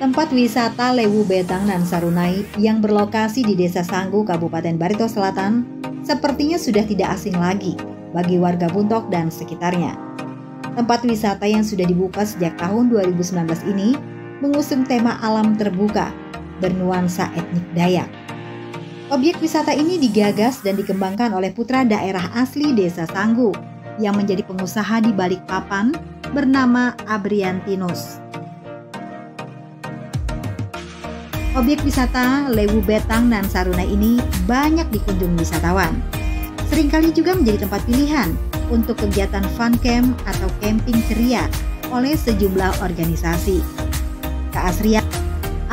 Tempat wisata Lewu Betang nan Sarunai yang berlokasi di Desa Sanggu, Kabupaten Barito Selatan, sepertinya sudah tidak asing lagi bagi warga Buntok dan sekitarnya. Tempat wisata yang sudah dibuka sejak tahun 2019 ini mengusung tema alam terbuka bernuansa etnik Dayak. Objek wisata ini digagas dan dikembangkan oleh putra daerah asli Desa Sanggu yang menjadi pengusaha di Balikpapan bernama Abriantinus. Objek wisata Lewu Betang nan Sarunai ini banyak dikunjungi wisatawan. Seringkali juga menjadi tempat pilihan untuk kegiatan fun camp atau camping ceria oleh sejumlah organisasi. Keasrian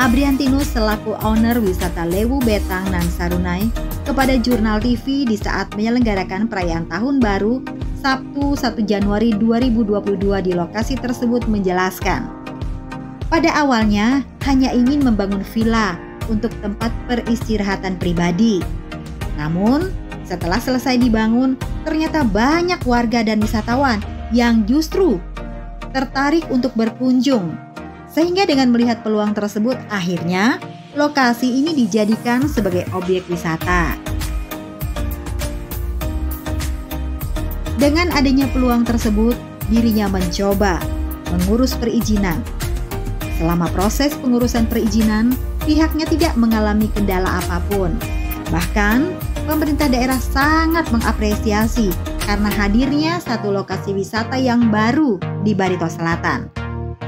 Abriantinus selaku owner wisata Lewu Betang nan Sarunai kepada Jurnal TV di saat menyelenggarakan perayaan Tahun Baru Sabtu 1 Januari 2022 di lokasi tersebut menjelaskan, pada awalnya hanya ingin membangun villa untuk tempat peristirahatan pribadi. Namun, setelah selesai dibangun, ternyata banyak warga dan wisatawan yang justru tertarik untuk berkunjung. Sehingga dengan melihat peluang tersebut, akhirnya lokasi ini dijadikan sebagai objek wisata. Dengan adanya peluang tersebut, dirinya mencoba mengurus perizinan. Selama proses pengurusan perizinan, pihaknya tidak mengalami kendala apapun. Bahkan, pemerintah daerah sangat mengapresiasi karena hadirnya satu lokasi wisata yang baru di Barito Selatan.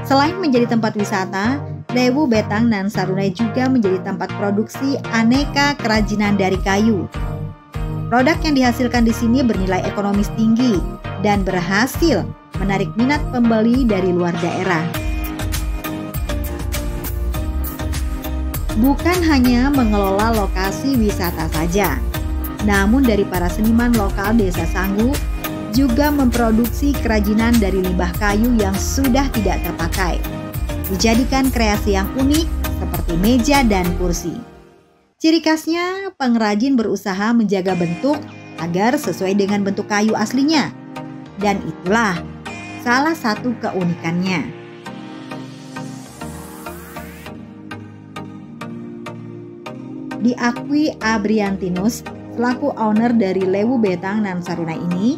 Selain menjadi tempat wisata, Lewu Betang nan Sarunai juga menjadi tempat produksi aneka kerajinan dari kayu. Produk yang dihasilkan di sini bernilai ekonomis tinggi dan berhasil menarik minat pembeli dari luar daerah. Bukan hanya mengelola lokasi wisata saja, namun dari para seniman lokal Desa Sanggu juga memproduksi kerajinan dari limbah kayu yang sudah tidak terpakai, dijadikan kreasi yang unik seperti meja dan kursi. Ciri khasnya, pengrajin berusaha menjaga bentuk agar sesuai dengan bentuk kayu aslinya, dan itulah salah satu keunikannya. Diakui Abriantinus selaku owner dari Lewu Betang nan Sarunai ini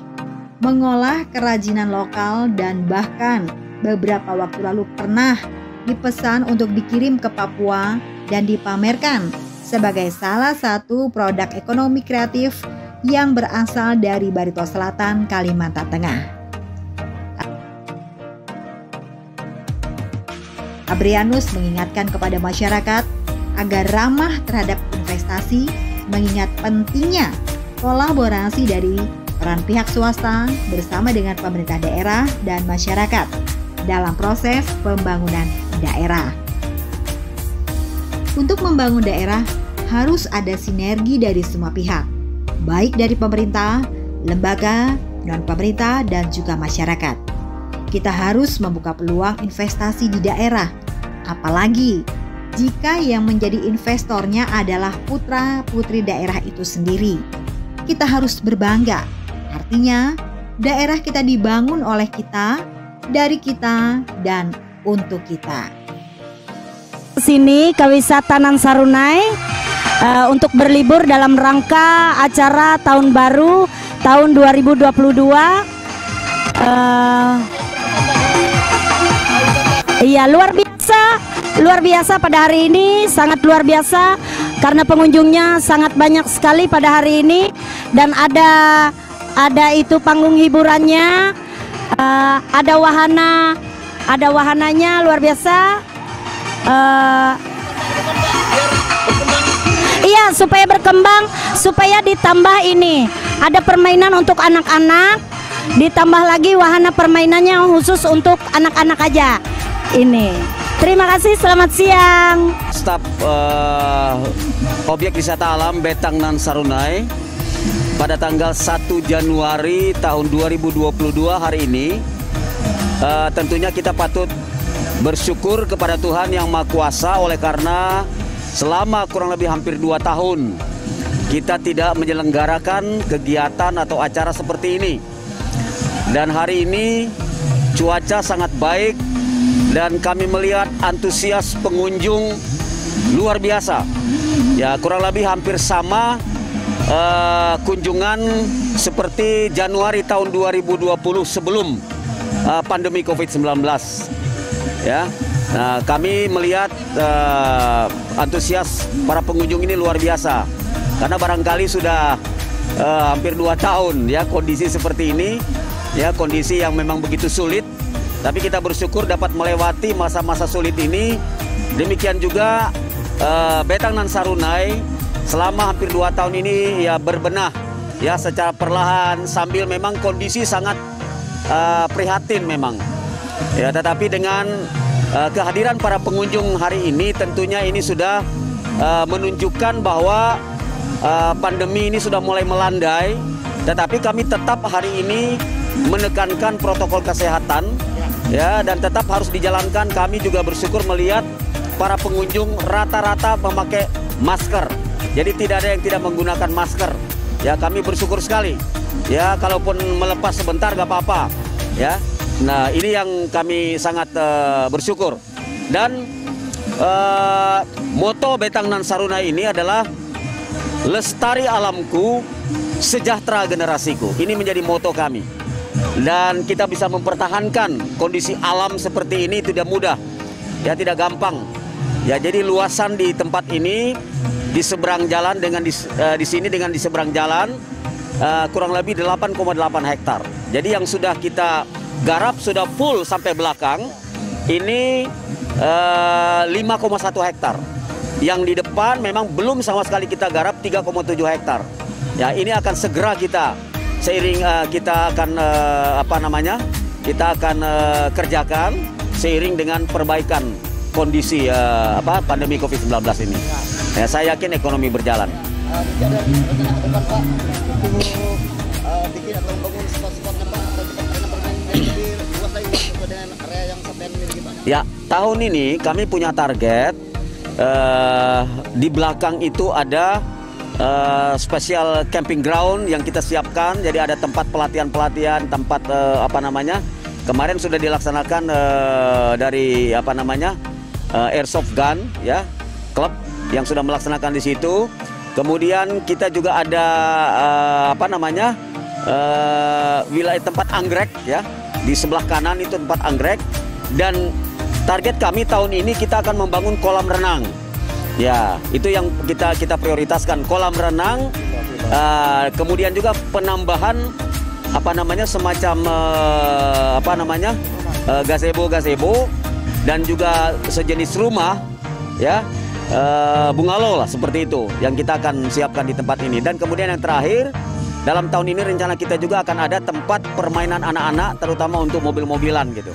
mengolah kerajinan lokal dan bahkan beberapa waktu lalu pernah dipesan untuk dikirim ke Papua dan dipamerkan sebagai salah satu produk ekonomi kreatif yang berasal dari Barito Selatan, Kalimantan Tengah. Abrianus mengingatkan kepada masyarakat agar ramah terhadap investasi, mengingat pentingnya kolaborasi dari peran pihak swasta bersama dengan pemerintah daerah dan masyarakat dalam proses pembangunan daerah. Untuk membangun daerah harus ada sinergi dari semua pihak, baik dari pemerintah, lembaga, non-pemerintah, dan juga masyarakat. Kita harus membuka peluang investasi di daerah, apalagi jika yang menjadi investornya adalah putra-putri daerah itu sendiri. Kita harus berbangga, artinya daerah kita dibangun oleh kita, dari kita, dan untuk kita. Sini ke wisata nan Sarunai untuk berlibur dalam rangka acara Tahun Baru tahun 2022. Iya, luar biasa pada hari ini, sangat luar biasa karena pengunjungnya sangat banyak sekali pada hari ini, dan ada itu panggung hiburannya, ada wahananya luar biasa. Iya, supaya berkembang, supaya ditambah ini ada permainan untuk anak-anak, ditambah lagi wahana permainannya khusus untuk anak-anak aja ini. Terima kasih, selamat siang. Staf objek wisata alam Betang nan Sarunai pada tanggal 1 Januari tahun 2022 hari ini, tentunya kita patut bersyukur kepada Tuhan Yang Maha Kuasa oleh karena selama kurang lebih hampir 2 tahun kita tidak menyelenggarakan kegiatan atau acara seperti ini. Dan hari ini cuaca sangat baik dan kami melihat antusias pengunjung luar biasa. Ya, kurang lebih hampir sama kunjungan seperti Januari tahun 2020 sebelum pandemi COVID-19. Ya, nah, kami melihat antusias para pengunjung ini luar biasa karena barangkali sudah hampir 2 tahun ya kondisi seperti ini, ya kondisi yang memang begitu sulit. Tapi kita bersyukur dapat melewati masa-masa sulit ini. Demikian juga Betang nan Sarunai selama hampir 2 tahun ini ya berbenah ya secara perlahan sambil memang kondisi sangat prihatin memang. Ya, tetapi dengan kehadiran para pengunjung hari ini tentunya ini sudah menunjukkan bahwa pandemi ini sudah mulai melandai, tetapi kami tetap hari ini menekankan protokol kesehatan ya dan tetap harus dijalankan. Kami juga bersyukur melihat para pengunjung rata-rata memakai masker. Jadi tidak ada yang tidak menggunakan masker. Ya, kami bersyukur sekali. Ya, kalaupun melepas sebentar gak apa-apa. Ya. Nah, ini yang kami sangat bersyukur. Dan moto Betang nan Sarunai ini adalah lestari alamku, sejahtera generasiku. Ini menjadi moto kami. Dan kita bisa mempertahankan kondisi alam seperti ini tidak mudah. Ya, tidak gampang. Ya, jadi luasan di tempat ini di seberang jalan dengan di sini dengan di seberang jalan kurang lebih 8,8 hektar. Jadi yang sudah kita garap sudah full sampai belakang ini 5,1 hektar. Yang di depan memang belum sama sekali kita garap 3,7 hektar. Ya, ini akan segera kita seiring kita akan kita akan kerjakan seiring dengan perbaikan kondisi pandemi COVID-19 ini. Ya, saya yakin ekonomi berjalan. Ya, tahun ini kami punya target di belakang itu ada special camping ground yang kita siapkan. Jadi ada tempat pelatihan-pelatihan, tempat kemarin sudah dilaksanakan dari airsoft gun ya, klub yang sudah melaksanakan di situ. Kemudian kita juga ada wilayah tempat anggrek ya, di sebelah kanan itu tempat anggrek. Dan target kami tahun ini kita akan membangun kolam renang. Ya, itu yang kita prioritaskan, kolam renang. Kemudian juga penambahan semacam gazebo dan juga sejenis rumah ya, bungalow lah seperti itu yang kita akan siapkan di tempat ini. Dan kemudian yang terakhir, dalam tahun ini rencana kita juga akan ada tempat permainan anak-anak terutama untuk mobil-mobilan gitu.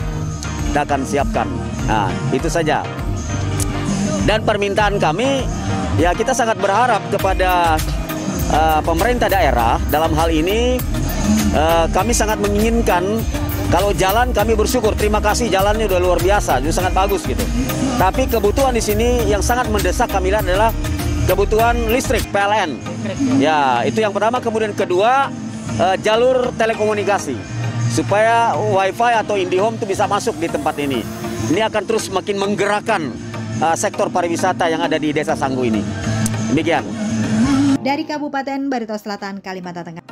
Kita akan siapkan. Nah, itu saja. Dan permintaan kami, ya kita sangat berharap kepada pemerintah daerah dalam hal ini. Kami sangat menginginkan kalau jalan, kami bersyukur, terima kasih jalannya udah luar biasa, juga sangat bagus gitu. Tapi kebutuhan di sini yang sangat mendesak kami lihat adalah kebutuhan listrik PLN. Ya, itu yang pertama. Kemudian kedua, jalur telekomunikasi supaya WiFi atau IndiHome itu bisa masuk di tempat ini. Ini akan terus makin menggerakkan sektor pariwisata yang ada di Desa Sanggu ini. Demikian. Dari Kabupaten Barito Selatan, Kalimantan Tengah.